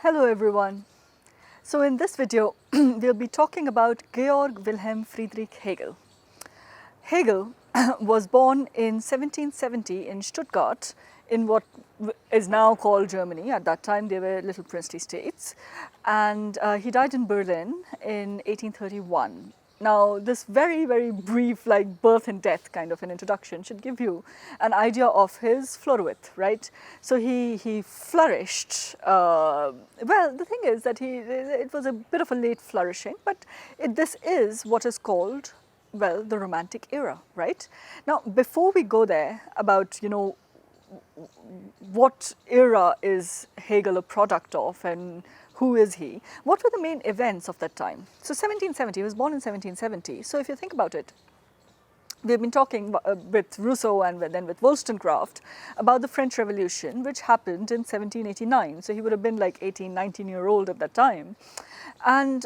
Hello everyone. So in this video, we'll be talking about Georg Wilhelm Friedrich Hegel. Hegel was born in 1770 in Stuttgart in what is now called Germany. At that time, they were little princely states. And he died in Berlin in 1831. Now, this very, very brief, like birth and death kind of an introduction should give you an idea of his flourishth, right? So he flourished. Well, the thing is that it was a bit of a late flourishing, but this is what is called, well, the Romantic era, right? Now, before we go there about, what era is Hegel a product of and who is he? What were the main events of that time? So 1770, he was born in 1770. So if you think about it, we've been talking with Rousseau and then with Wollstonecraft about the French Revolution, which happened in 1789. So he would have been like 18, 19-year-old at that time. And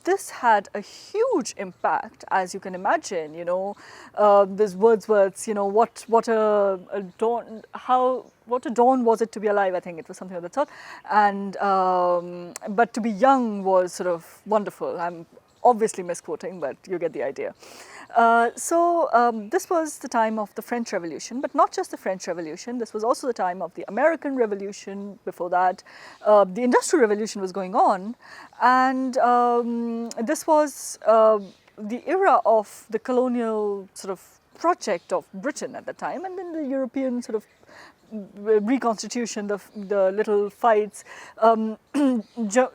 this had a huge impact, as you can imagine, this Wordsworth's, what a dawn, what a dawn was it to be alive, I think it was something of that sort. And, but to be young was sort of wonderful. I'm obviously misquoting, but you get the idea. This was the time of the French Revolution, but not just the French Revolution. This was also the time of the American Revolution. Before that, the Industrial Revolution was going on, and this was the era of the colonial sort of project of Britain at the time, and then the European sort of reconstitution, the little fights.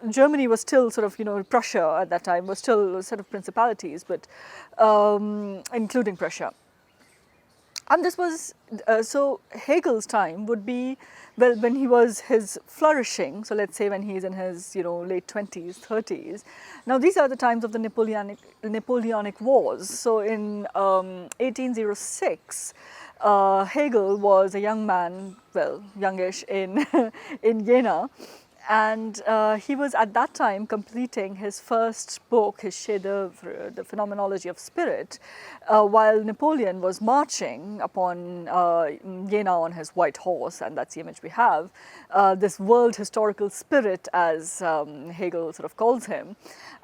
Germany was still sort of, Prussia at that time was still a set of principalities, but including Prussia. And this was, so Hegel's time would be, well, when he was his flourishing, so let's say when he's in his, late 20s, 30s. Now these are the times of the Napoleonic Wars. So in 1806, Hegel was a young man, well, youngish in in Jena, and he was at that time completing his first book, his chef d'oeuvre, The Phenomenology of Spirit, while Napoleon was marching upon Jena on his white horse, and that's the image we have, this world historical spirit, as Hegel sort of calls him.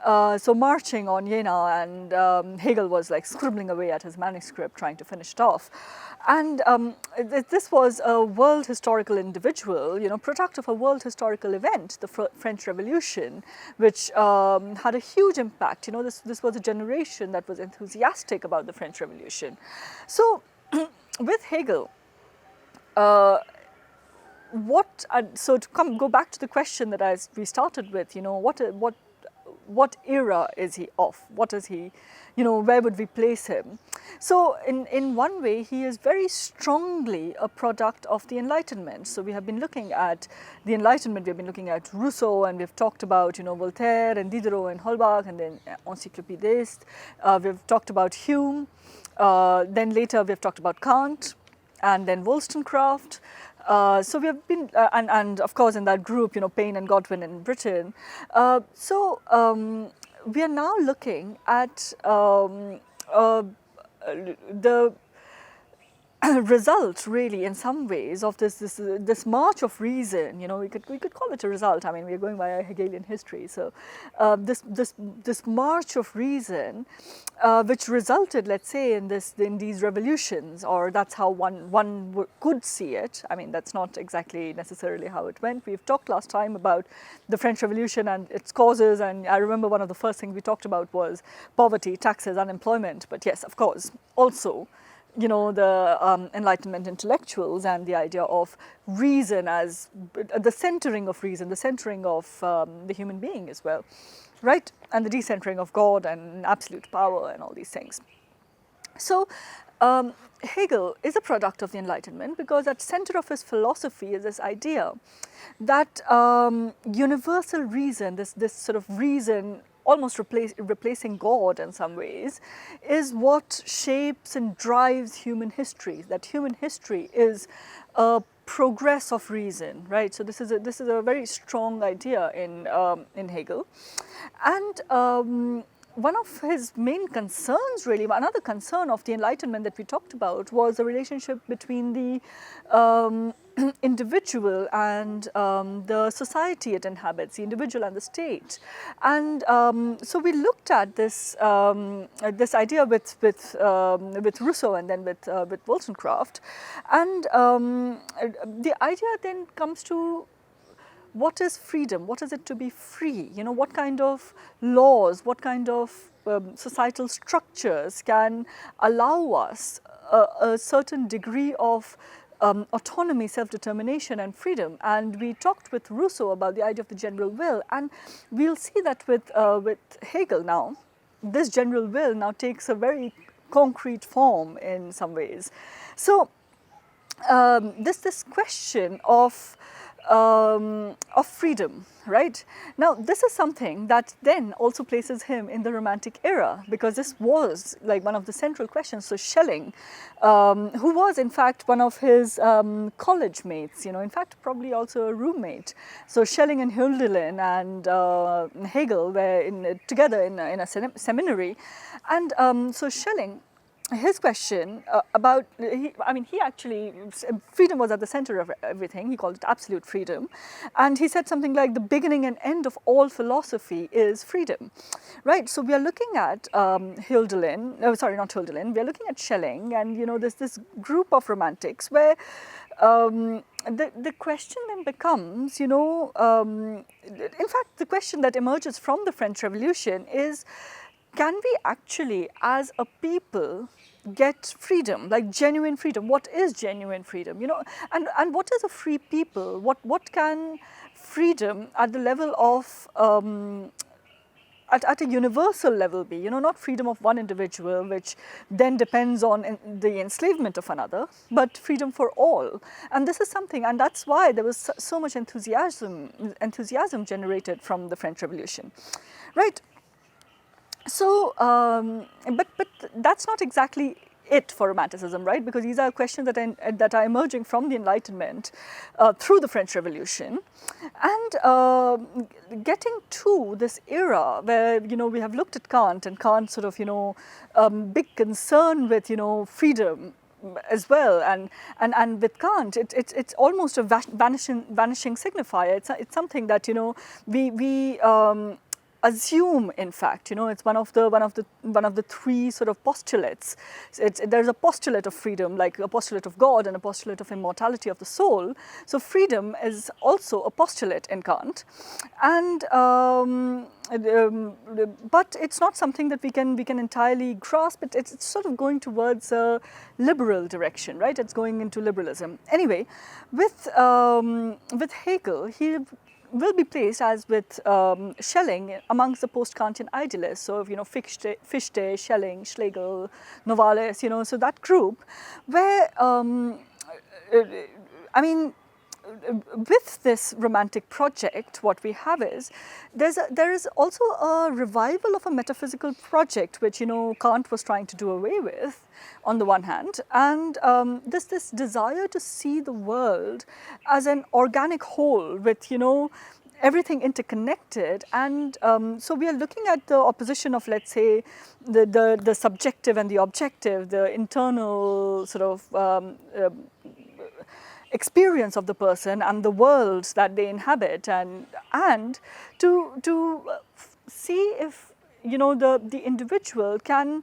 So marching on Jena, and Hegel was like scribbling away at his manuscript, trying to finish it off. And this was a world historical individual, product of a world historical event, the French Revolution, which had a huge impact. This was a generation that was enthusiastic about the French Revolution. So with Hegel, so to go back to the question that we started with, what era is he of? What is he, where would we place him? So in one way, he is very strongly a product of the Enlightenment. So we have been looking at the Enlightenment, we've been looking at Rousseau, and we've talked about, Voltaire and Diderot and Holbach, and then Encyclopédiste. We've talked about Hume. Then later we've talked about Kant, and then Wollstonecraft. So we have been, and of course in that group, Paine and Godwin in Britain. We are now looking at the result, really, in some ways, of this march of reason. We could call it a result. I mean, we are going via Hegelian history. So this march of reason, which resulted, let's say, in these revolutions, or that's how one could see it. I mean, that's not exactly necessarily how it went. We've talked last time about the French Revolution and its causes, and I remember one of the first things we talked about was poverty, taxes, unemployment. But yes, of course, also the Enlightenment intellectuals and the idea of reason as the centering of reason, the centering of the human being as well, right? And the decentering of God and absolute power and all these things. So Hegel is a product of the Enlightenment because at the center of his philosophy is this idea that universal reason, this sort of reason almost replacing God in some ways, is what shapes and drives human history. That human history is a progress of reason, right? So this is a very strong idea in Hegel, and one of his main concerns, really, another concern of the Enlightenment that we talked about, was the relationship between the individual and the society it inhabits, the individual and the state. And so we looked at this this idea with Rousseau and then with Wollstonecraft, and the idea then comes to what is freedom? What is it to be free? You know, what kind of laws, what kind of societal structures can allow us a certain degree of autonomy, self-determination and freedom? And we talked with Rousseau about the idea of the general will, and we'll see that with Hegel now, this general will now takes a very concrete form in some ways. So this question of freedom, right? Now, this is something that then also places him in the Romantic era, because this was like one of the central questions. So Schelling, who was in fact one of his college mates, you know, in fact probably also a roommate. So Schelling and Hölderlin and Hegel were together in a seminary, and so Schelling, his question about, he actually, freedom was at the center of everything. He called it absolute freedom. And he said something like, the beginning and end of all philosophy is freedom, right? So we are looking at Hölderlin, not Hölderlin, we are looking at Schelling, and, you know, there's this group of romantics where the question then becomes, you know, in fact, the question that emerges from the French Revolution is, can we actually, as a people, get freedom, like genuine freedom? What is genuine freedom? You know, and what is a free people? What can freedom at the level of at a universal level be? You know, not freedom of one individual, which then depends on the enslavement of another, but freedom for all. And this is something, and that's why there was so much enthusiasm generated from the French Revolution, right? So, but that's not exactly it for Romanticism, right? Because these are questions that are emerging from the Enlightenment through the French Revolution, and getting to this era where, you know, we have looked at Kant, and Kant's sort of, you know, big concern with, you know, freedom as well, and with Kant, it's almost a vanishing signifier. It's something that, you know, we assume, in fact, you know, it's one of the three sort of postulates. There's a postulate of freedom, like a postulate of God, and a postulate of immortality of the soul. So freedom is also a postulate in Kant, and but it's not something that we can entirely grasp. It's sort of going towards a liberal direction, right? It's going into liberalism. Anyway, with Hegel, he will be placed, as with Schelling, amongst the post-Kantian idealists. So, you know, Fichte, Schelling, Schlegel, Novalis, you know, so that group, where, with this romantic project, what we have is, there is also a revival of a metaphysical project, which, you know, Kant was trying to do away with, on the one hand, and this desire to see the world as an organic whole with, you know, everything interconnected. And so we are looking at the opposition of, let's say, the subjective and the objective, the internal sort of experience of the person and the world that they inhabit, and to see if, you know, the individual can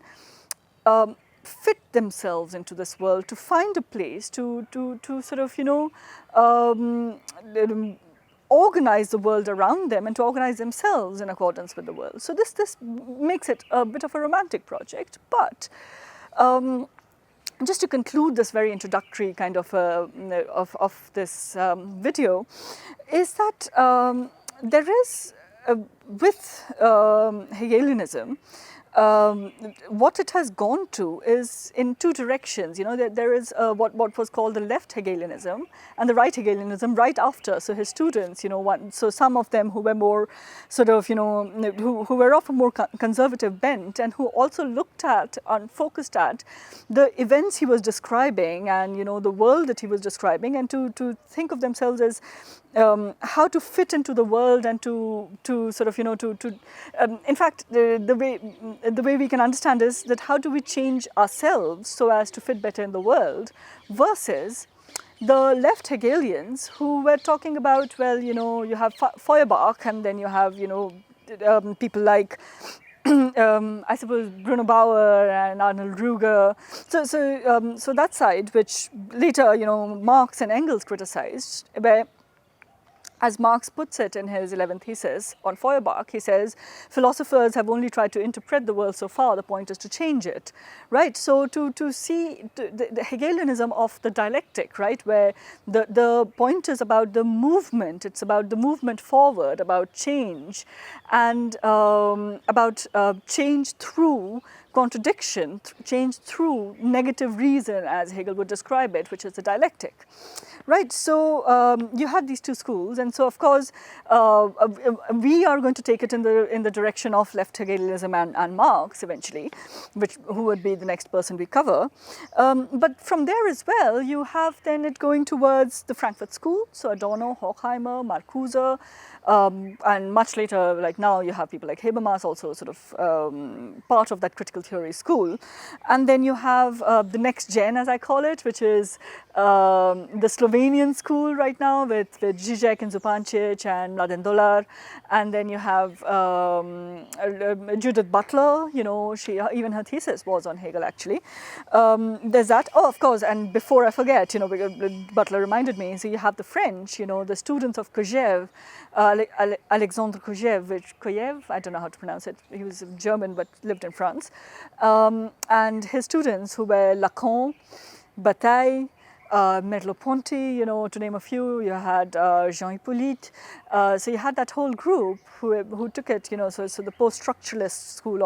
fit themselves into this world, to find a place, to sort of, you know, organize the world around them and to organize themselves in accordance with the world. So this makes it a bit of a romantic project. But just to conclude this very introductory kind of this video, is that there is with Hegelianism, what it has gone to is in two directions. You know, there is what was called the left Hegelianism and the right Hegelianism right after. So his students, you know, so some of them who were more sort of, you know, who were of a more conservative bent, and who also looked at and focused at the events he was describing and, you know, the world that he was describing, and to think of themselves as how to fit into the world, and to sort of, you know, in fact, the way we can understand is that how do we change ourselves so as to fit better in the world, versus the left Hegelians who were talking about, well, you have Feuerbach, and then you have, people like I suppose Bruno Bauer and Arnold Ruger. So that side, which later, Marx and Engels criticized, where, as Marx puts it in his 11th thesis on Feuerbach, he says, philosophers have only tried to interpret the world so far, the point is to change it, right? So to see the Hegelianism of the dialectic, right, where the point is about the movement, it's about the movement forward, about change, and about change through contradiction, change through negative reason, as Hegel would describe it, which is the dialectic. Right, so you had these two schools, and so of course we are going to take it in the direction of left Hegelianism and Marx eventually, who would be the next person we cover. But from there as well, you have then it going towards the Frankfurt School, so Adorno, Horkheimer, Marcuse, and much later, like now, you have people like Habermas also sort of part of that critical theory school. And then you have the next gen, as I call it, which is the Slovenian school right now with Zizek and Zupancic and Mladen Dolar. And then you have Judith Butler, she even her thesis was on Hegel actually. There's that. Oh, of course, and before I forget, because Butler reminded me, so you have the French, the students of Kojève, Alexandre Kojève, I don't know how to pronounce it. He was German but lived in France. And his students who were Lacan, Bataille, Merleau-Ponty, to name a few. You had Jean Hippolyte. So you had that whole group who took it, so the post-structuralist school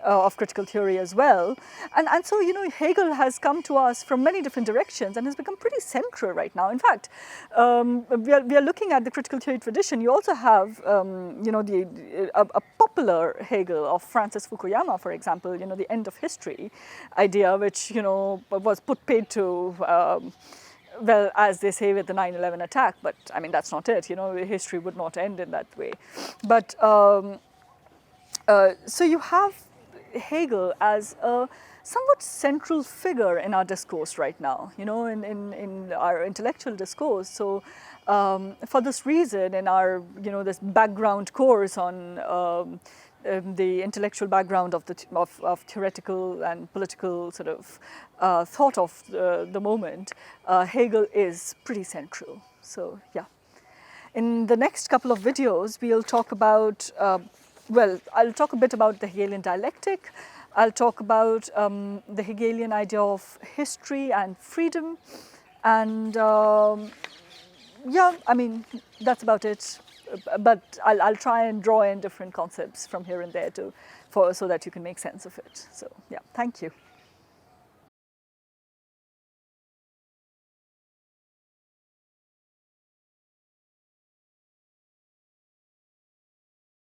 of critical theory as well. And so, Hegel has come to us from many different directions and has become pretty central right now. In fact, we are looking at the critical theory tradition. You also have, a popular Hegel of Francis Fukuyama, for example, the end of history idea, which, was paid to, well, as they say with the 9/11 attack, but I mean, that's not it, history would not end in that way. But so you have Hegel as a somewhat central figure in our discourse right now, in our intellectual discourse. So for this reason, in our, this background course on the intellectual background of theoretical and political sort of thought of the moment, Hegel is pretty central. So yeah. In the next couple of videos, we'll talk about well, I'll talk a bit about the Hegelian dialectic. I'll talk about the Hegelian idea of history and freedom. And yeah, I mean, that's about it. But I'll try and draw in different concepts from here and there so that you can make sense of it. So yeah, thank you.